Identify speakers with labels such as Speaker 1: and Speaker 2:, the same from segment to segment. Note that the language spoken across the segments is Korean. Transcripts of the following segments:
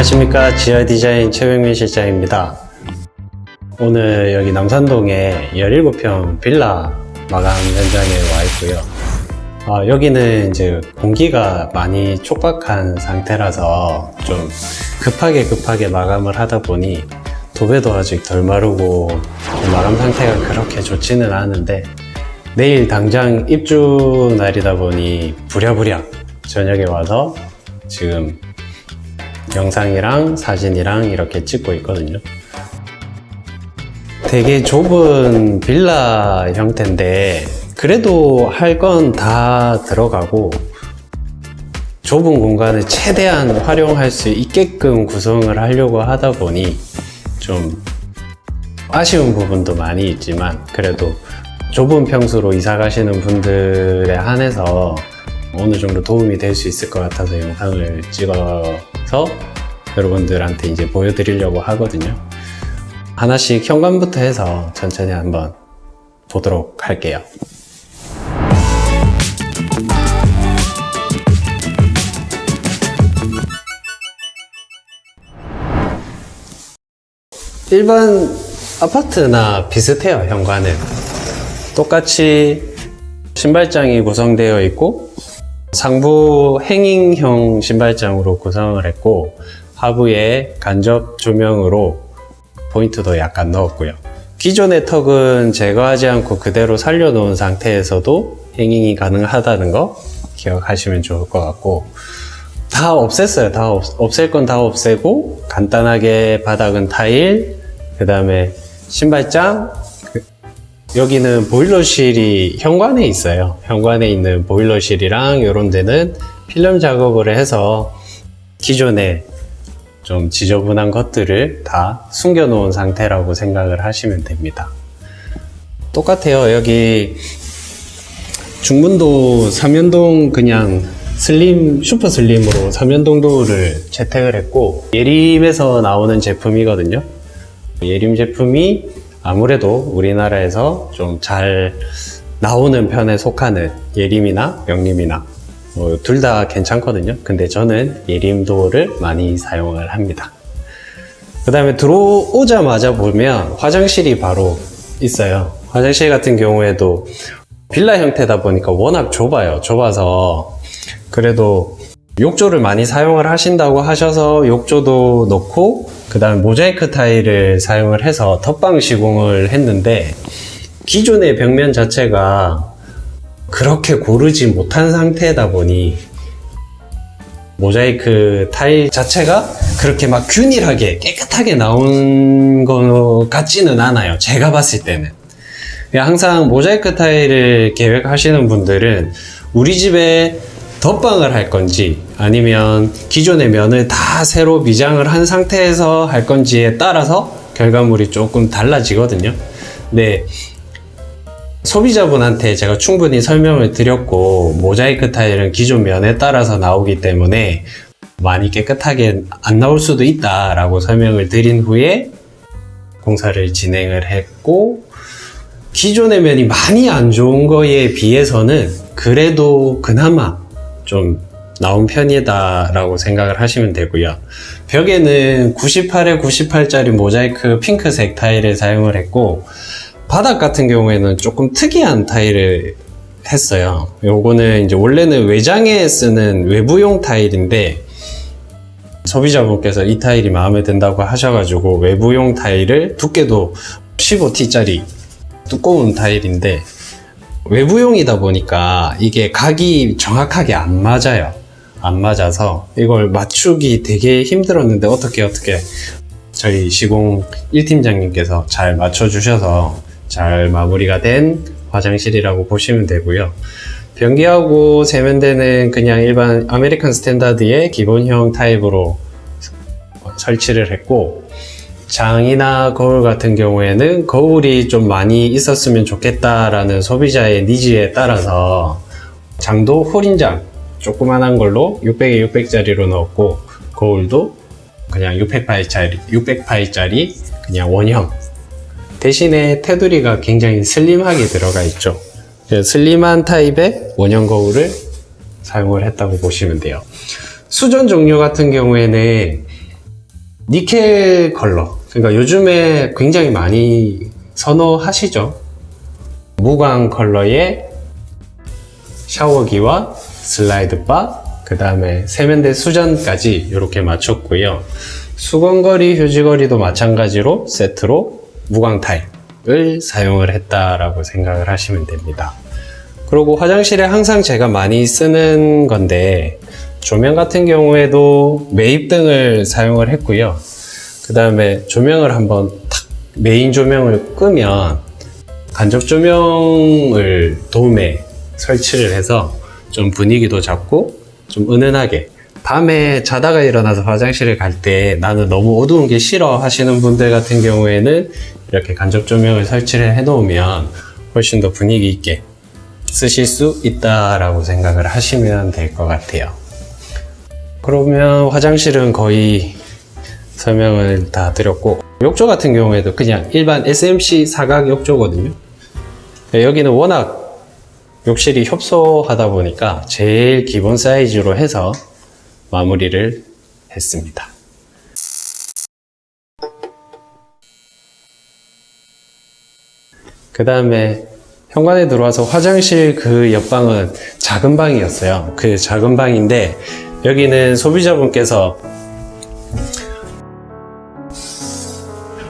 Speaker 1: 안녕하십니까. 지하디자인 최병민 실장입니다. 오늘 여기 남산동에 17평 빌라 마감 현장에 와 있고요. 여기는 이제 공기가 많이 촉박한 상태라서 좀 급하게 마감을 하다 보니 도배도 아직 덜 마르고 마감 상태가 그렇게 좋지는 않은데, 내일 당장 입주 날이다 보니 부랴부랴 저녁에 와서 지금 영상이랑 사진이랑 이렇게 찍고 있거든요. 되게 좁은 빌라 형태인데 그래도 할 건 다 들어가고 좁은 공간을 최대한 활용할 수 있게끔 구성을 하려고 하다 보니 좀 아쉬운 부분도 많이 있지만, 그래도 좁은 평수로 이사 가시는 분들에 한해서 어느 정도 도움이 될 수 있을 것 같아서 영상을 찍어서 여러분들한테 이제 보여드리려고 하거든요. 하나씩 현관부터 해서 천천히 한번 보도록 할게요. 일반 아파트나 비슷해요. 현관은 똑같이 신발장이 구성되어 있고 상부 행잉형 신발장으로 구성을 했고, 하부에 간접 조명으로 포인트도 약간 넣었고요. 기존의 턱은 제거하지 않고 그대로 살려놓은 상태에서도 행잉이 가능하다는 거 기억하시면 좋을 것 같고, 다 없앴어요. 다 없앨 건 다 없애고 간단하게 바닥은 타일, 그 다음에 신발장, 여기는 보일러실이 현관에 있어요. 현관에 있는 보일러실이랑 이런 데는 필름 작업을 해서 기존에 좀 지저분한 것들을 다 숨겨 놓은 상태라고 생각을 하시면 됩니다. 똑같아요. 여기 중문도 삼연동 그냥 슈퍼 슬림으로 삼연동 도어를 채택을 했고, 예림에서 나오는 제품이거든요. 예림 제품이 아무래도 우리나라에서 좀 잘 나오는 편에 속하는 예림이나 명림이나 둘 다 괜찮거든요. 근데 저는 예림 도어를 많이 사용을 합니다. 그 다음에 들어오자마자 보면 화장실이 바로 있어요. 화장실 같은 경우에도 빌라 형태다 보니까 워낙 좁아서 그래도 욕조를 많이 사용을 하신다고 하셔서 욕조도 넣고, 그 다음에 모자이크 타일을 사용을 해서 덧방 시공을 했는데, 기존의 벽면 자체가 그렇게 고르지 못한 상태다 보니 모자이크 타일 자체가 그렇게 막 균일하게 깨끗하게 나온 것 같지는 않아요. 제가 봤을 때는. 항상 모자이크 타일을 계획하시는 분들은 우리 집에 덧방을 할 건지 아니면 기존의 면을 다 새로 미장을 한 상태에서 할 건지에 따라서 결과물이 조금 달라지거든요. 근데 소비자분한테 제가 충분히 설명을 드렸고, 모자이크 타일은 기존 면에 따라서 나오기 때문에 많이 깨끗하게 안 나올 수도 있다라고 설명을 드린 후에 공사를 진행을 했고, 기존의 면이 많이 안 좋은 거에 비해서는 그래도 그나마 좀 나온 편이다 라고 생각을 하시면 되고요. 벽에는 98에 98짜리 모자이크 핑크색 타일을 사용을 했고, 바닥 같은 경우에는 조금 특이한 타일을 했어요. 요거는 이제 원래는 외장에 쓰는 외부용 타일인데, 소비자분께서 이 타일이 마음에 든다고 하셔가지고 외부용 타일을, 두께도 15T짜리 두꺼운 타일인데 외부용이다 보니까 이게 각이 정확하게 안 맞아요. 안 맞아서 이걸 맞추기 되게 힘들었는데 어떻게 저희 시공 1팀장님께서 잘 맞춰주셔서 잘 마무리가 된 화장실이라고 보시면 되고요. 변기하고 세면대는 그냥 일반 아메리칸 스탠다드의 기본형 타입으로 설치를 했고, 장이나 거울 같은 경우에는 거울이 좀 많이 있었으면 좋겠다라는 소비자의 니즈에 따라서 장도 홀인장 조그만한 걸로 600에 600짜리로 넣었고, 거울도 그냥 600파이짜리 그냥 원형, 대신에 테두리가 굉장히 슬림하게 들어가 있죠. 슬림한 타입의 원형 거울을 사용을 했다고 보시면 돼요. 수전 종류 같은 경우에는 니켈 컬러, 그러니까 요즘에 굉장히 많이 선호하시죠. 무광 컬러의 샤워기와 슬라이드바, 그 다음에 세면대 수전까지 이렇게 맞췄고요. 수건거리, 휴지거리도 마찬가지로 세트로 무광 타입을 사용을 했다라고 생각을 하시면 됩니다. 그리고 화장실에 항상 제가 많이 쓰는 건데, 조명 같은 경우에도 매입등을 사용을 했고요. 그 다음에 조명을 한번 탁 메인 조명을 끄면 간접 조명을 돔에 설치를 해서 좀 분위기도 잡고 좀 은은하게, 밤에 자다가 일어나서 화장실을 갈 때 나는 너무 어두운 게 싫어 하시는 분들 같은 경우에는 이렇게 간접 조명을 설치를 해 놓으면 훨씬 더 분위기 있게 쓰실 수 있다라고 생각을 하시면 될 것 같아요. 그러면 화장실은 거의 설명을 다 드렸고, 욕조 같은 경우에도 그냥 일반 SMC 사각 욕조거든요. 여기는 워낙 욕실이 협소하다 보니까 제일 기본 사이즈로 해서 마무리를 했습니다. 그 다음에 현관에 들어와서 화장실 그 옆방은 작은 방이었어요. 그 작은 방인데 여기는 소비자분께서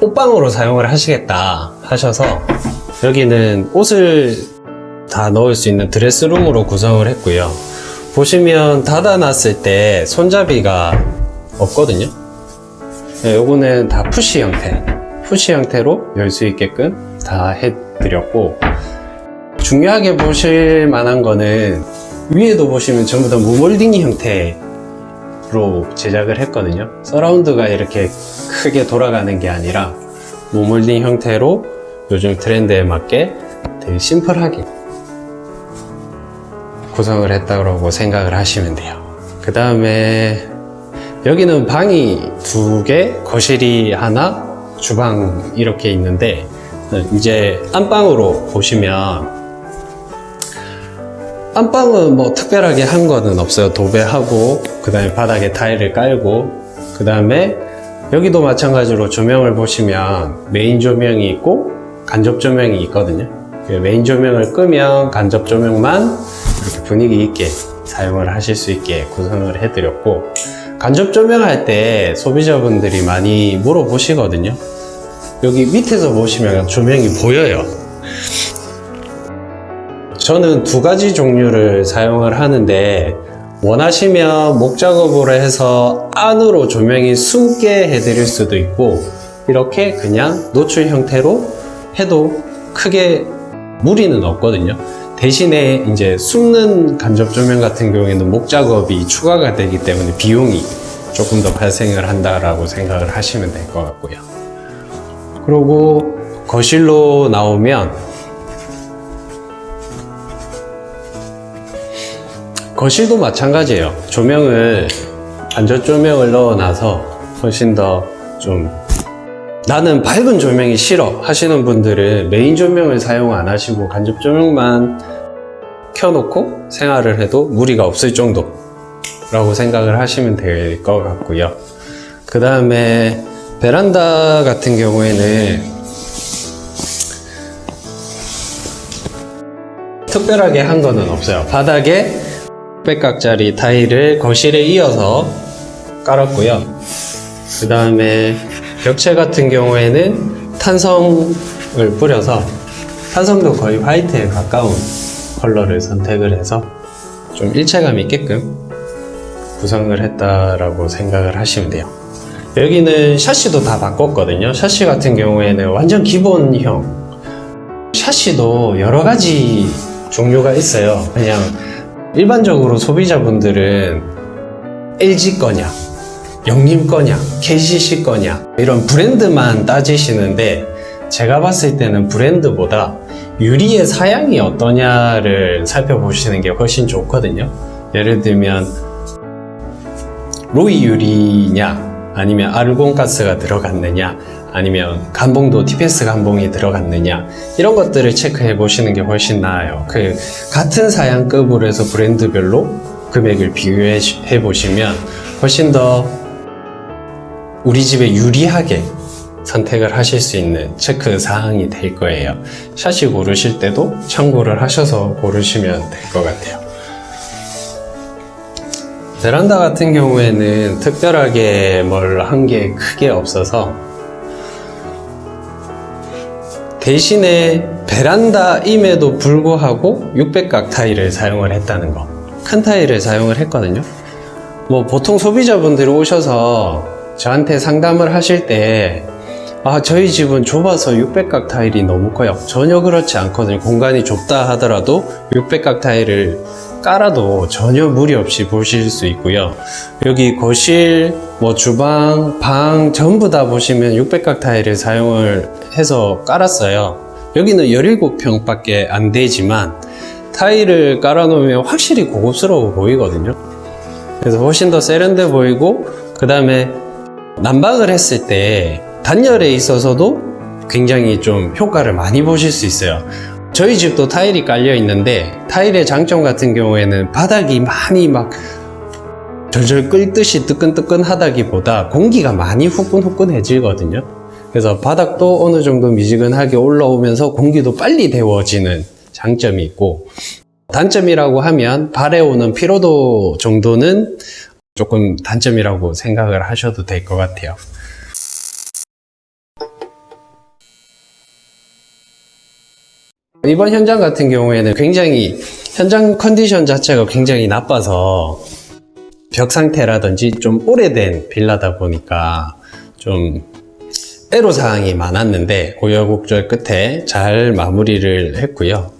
Speaker 1: 옷방으로 사용을 하시겠다 하셔서 여기는 옷을 다 넣을 수 있는 드레스룸으로 구성을 했고요. 보시면 닫아놨을 때 손잡이가 없거든요. 네, 요거는 다 푸시 형태로 열 수 있게끔 다 해드렸고, 중요하게 보실 만한 거는 위에도 보시면 전부 다 무몰딩 형태로 제작을 했거든요. 서라운드가 이렇게 크게 돌아가는 게 아니라 무몰딩 형태로 요즘 트렌드에 맞게 되게 심플하게 구성을 했다고 생각을 하시면 돼요. 그 다음에 여기는 방이 2개, 거실이 하나, 주방 이렇게 있는데, 이제 안방으로 보시면 안방은 뭐 특별하게 한 거는 없어요. 도배하고 그 다음에 바닥에 타일을 깔고, 그 다음에 여기도 마찬가지로 조명을 보시면 메인 조명이 있고 간접 조명이 있거든요. 메인 조명을 끄면 간접 조명만 이렇게 분위기 있게 사용을 하실 수 있게 구성을 해드렸고, 간접 조명 할 때 소비자분들이 많이 물어보시거든요. 여기 밑에서 보시면 조명이 보여요. 저는 2가지 종류를 사용을 하는데, 원하시면 목작업으로 해서 안으로 조명이 숨게 해드릴 수도 있고, 이렇게 그냥 노출 형태로 해도 크게 무리는 없거든요. 대신에 이제 숨는 간접 조명 같은 경우에는 목작업이 추가가 되기 때문에 비용이 조금 더 발생을 한다라고 생각을 하시면 될 것 같고요. 그리고 거실로 나오면 거실도 마찬가지예요. 조명을 간접 조명을 넣어놔서 훨씬 더 좀 나는 밝은 조명이 싫어 하시는 분들은 메인 조명을 사용 안 하시고 간접 조명만 켜놓고 생활을 해도 무리가 없을 정도라고 생각을 하시면 될 것 같고요. 그 다음에 베란다 같은 경우에는 특별하게 한 거는 없어요. 바닥에 백각짜리 타일을 거실에 이어서 깔았고요. 그 다음에 벽체 같은 경우에는 탄성을 뿌려서, 탄성도 거의 화이트에 가까운 컬러를 선택을 해서 좀 일체감 있게끔 구성을 했다라고 생각을 하시면 돼요. 여기는 샤시도 다 바꿨거든요. 샤시 같은 경우에는 완전 기본형. 샤시도 여러 가지 종류가 있어요. 그냥 일반적으로 소비자분들은 LG 거냐, 영림 거냐, KCC 거냐, 이런 브랜드만 따지시는데, 제가 봤을 때는 브랜드보다 유리의 사양이 어떠냐를 살펴보시는 게 훨씬 좋거든요. 예를 들면 로이 유리냐, 아니면 아르곤가스가 들어갔느냐, 아니면 감봉도 TPS 감봉이 들어갔느냐, 이런 것들을 체크해 보시는 게 훨씬 나아요. 그 같은 사양급으로 해서 브랜드별로 금액을 비교해 보시면 훨씬 더 우리 집에 유리하게 선택을 하실 수 있는 체크 사항이 될 거예요. 샤시 고르실 때도 참고를 하셔서 고르시면 될 것 같아요. 베란다 같은 경우에는 특별하게 뭘 한 게 크게 없어서, 대신에 베란다임에도 불구하고 600각 타일을 사용을 했다는 거, 큰 타일을 사용을 했거든요. 뭐 보통 소비자분들이 오셔서 저한테 상담을 하실 때 저희 집은 좁아서 600각 타일이 너무 커요. 전혀 그렇지 않거든요. 공간이 좁다 하더라도 600각 타일을 깔아도 전혀 무리 없이 보실 수 있고요. 여기 거실, 뭐 주방, 방 전부 다 보시면 600각 타일을 사용을 해서 깔았어요. 여기는 17평 밖에 안 되지만 타일을 깔아 놓으면 확실히 고급스러워 보이거든요. 그래서 훨씬 더 세련돼 보이고, 그 다음에 난방을 했을 때 단열에 있어서도 굉장히 좀 효과를 많이 보실 수 있어요. 저희 집도 타일이 깔려 있는데, 타일의 장점 같은 경우에는 바닥이 많이 막 절절 끓듯이 뜨끈뜨끈하다기보다 공기가 많이 후끈후끈해지거든요. 그래서 바닥도 어느 정도 미지근하게 올라오면서 공기도 빨리 데워지는 장점이 있고, 단점이라고 하면 발에 오는 피로도 정도는 조금 단점이라고 생각을 하셔도 될 것 같아요. 이번 현장 같은 경우에는 굉장히 현장 컨디션 자체가 굉장히 나빠서, 벽 상태라든지 좀 오래된 빌라다 보니까 좀 애로사항이 많았는데 우여곡절 끝에 잘 마무리를 했고요.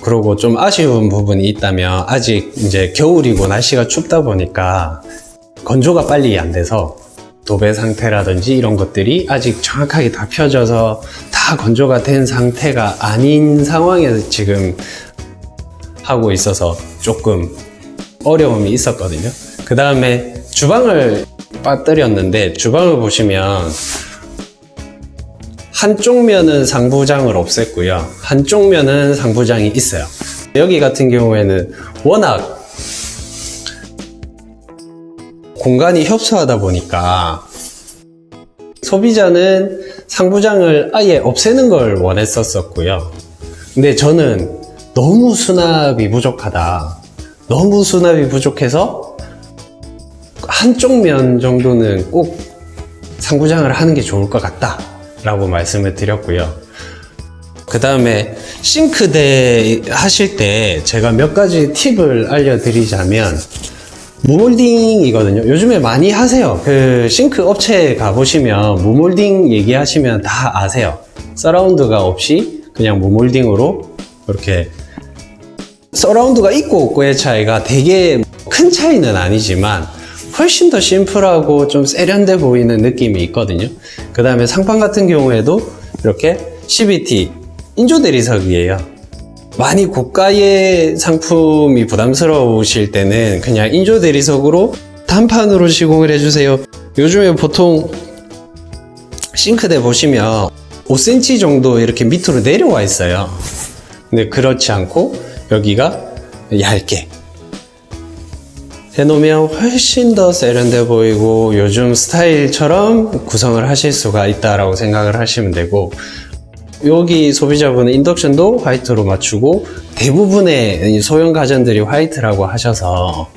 Speaker 1: 그리고 좀 아쉬운 부분이 있다면, 아직 이제 겨울이고 날씨가 춥다 보니까 건조가 빨리 안 돼서 도배 상태라든지 이런 것들이 아직 정확하게 다 펴져서 다 건조가 된 상태가 아닌 상황에서 지금 하고 있어서 조금 어려움이 있었거든요. 그 다음에 주방을 빠뜨렸는데, 주방을 보시면 한쪽 면은 상부장을 없앴고요, 한쪽 면은 상부장이 있어요. 여기 같은 경우에는 워낙 공간이 협소하다 보니까 소비자는 상부장을 아예 없애는 걸 원했었고요. 근데 저는 너무 수납이 부족하다, 너무 수납이 부족해서 한쪽 면 정도는 꼭 상부장을 하는 게 좋을 것 같다 라고 말씀을 드렸고요. 그 다음에 싱크대 하실 때 제가 몇 가지 팁을 알려드리자면, 무몰딩이거든요. 요즘에 많이 하세요. 그 싱크 업체에 가보시면 무몰딩 얘기하시면 다 아세요. 서라운드가 없이 그냥 무몰딩으로 이렇게, 서라운드가 있고 없고의 차이가 되게 큰 차이는 아니지만 훨씬 더 심플하고 좀 세련돼 보이는 느낌이 있거든요. 그 다음에 상판 같은 경우에도 이렇게 CVT 인조 대리석이에요. 많이 고가의 상품이 부담스러우실 때는 그냥 인조 대리석으로 단판으로 시공을 해주세요. 요즘에 보통 싱크대 보시면 5cm 정도 이렇게 밑으로 내려와 있어요. 근데 그렇지 않고 여기가 얇게 해놓으면 훨씬 더 세련돼 보이고 요즘 스타일처럼 구성을 하실 수가 있다라고 생각을 하시면 되고, 여기 소비자분은 인덕션도 화이트로 맞추고 대부분의 소형 가전들이 화이트라고 하셔서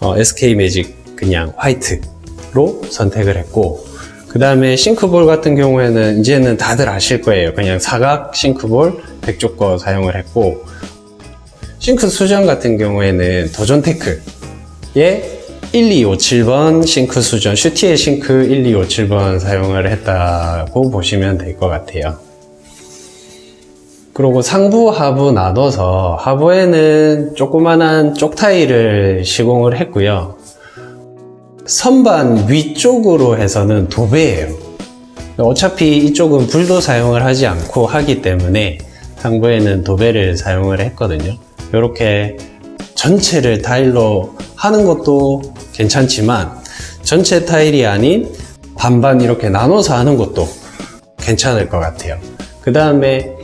Speaker 1: SK매직 그냥 화이트로 선택을 했고, 그 다음에 싱크볼 같은 경우에는 이제는 다들 아실 거예요. 그냥 사각 싱크볼 100조 거 사용을 했고, 싱크 수전 같은 경우에는 도전테크의 1257번 싱크 수전, 슈티의 싱크 1257번 사용을 했다고 보시면 될 것 같아요. 그리고 상부 하부 나눠서 하부에는 조그만한 쪽타일을 시공을 했고요. 선반 위쪽으로 해서는 도배예요. 어차피 이쪽은 불도 사용을 하지 않고 하기 때문에 상부에는 도배를 사용을 했거든요. 이렇게 전체를 타일로 하는 것도 괜찮지만 전체 타일이 아닌 반반 이렇게 나눠서 하는 것도 괜찮을 것 같아요. 그 다음에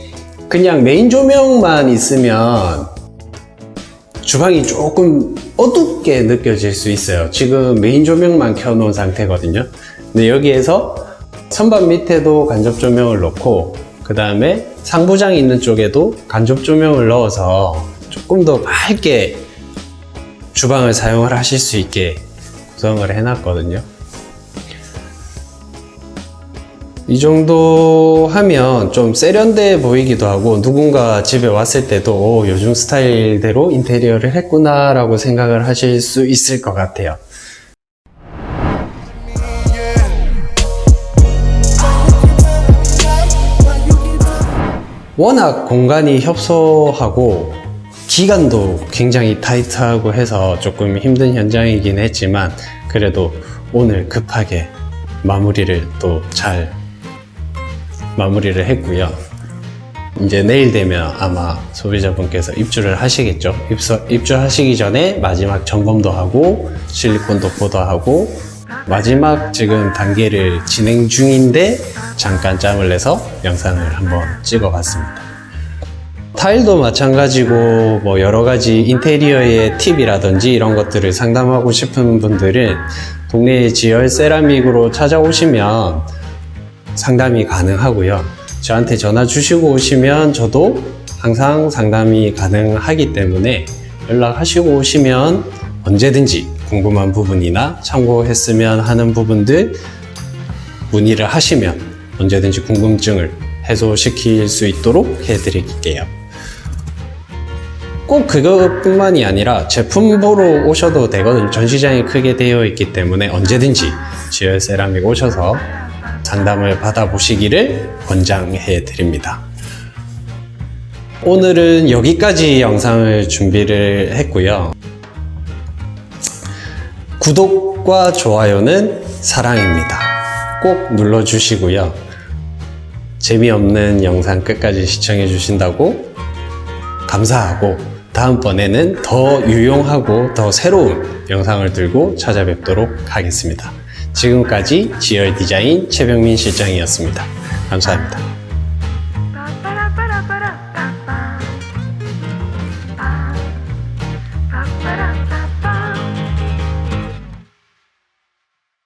Speaker 1: 그냥 메인 조명만 있으면 주방이 조금 어둡게 느껴질 수 있어요. 지금 메인 조명만 켜놓은 상태거든요. 근데 여기에서 선반 밑에도 간접 조명을 넣고 그 다음에 상부장 있는 쪽에도 간접 조명을 넣어서 조금 더 밝게 주방을 사용을 하실 수 있게 구성을 해놨거든요. 이 정도 하면 좀 세련돼 보이기도 하고 누군가 집에 왔을 때도 요즘 스타일대로 인테리어를 했구나 라고 생각을 하실 수 있을 것 같아요. 워낙 공간이 협소하고 기간도 굉장히 타이트하고 해서 조금 힘든 현장이긴 했지만 그래도 오늘 급하게 마무리를 또 잘 마무리를 했고요. 이제 내일 되면 아마 소비자분께서 입주를 하시겠죠. 입주하시기 전에 마지막 점검도 하고 실리콘 도포도 하고 마지막 지금 단계를 진행 중인데 잠깐 짬을 내서 영상을 한번 찍어 봤습니다. 타일도 마찬가지고 뭐 여러 가지 인테리어의 팁이라든지 이런 것들을 상담하고 싶은 분들은 동네 지열 세라믹으로 찾아오시면 상담이 가능하고요. 저한테 전화 주시고 오시면 저도 항상 상담이 가능하기 때문에 연락하시고 오시면 언제든지 궁금한 부분이나 참고했으면 하는 부분들 문의를 하시면 언제든지 궁금증을 해소시킬 수 있도록 해드릴게요. 꼭 그것뿐만이 아니라 제품 보러 오셔도 되거든요. 전시장이 크게 되어 있기 때문에 언제든지 지열 세라믹 오셔서 상담을 받아보시기를 권장해 드립니다. 오늘은 여기까지 영상을 준비를 했고요. 구독과 좋아요는 사랑입니다. 꼭 눌러주시고요. 재미없는 영상 끝까지 시청해 주신다고 감사하고 다음번에는 더 유용하고 더 새로운 영상을 들고 찾아뵙도록 하겠습니다. 지금까지 지열 디자인 최병민 실장이었습니다. 감사합니다.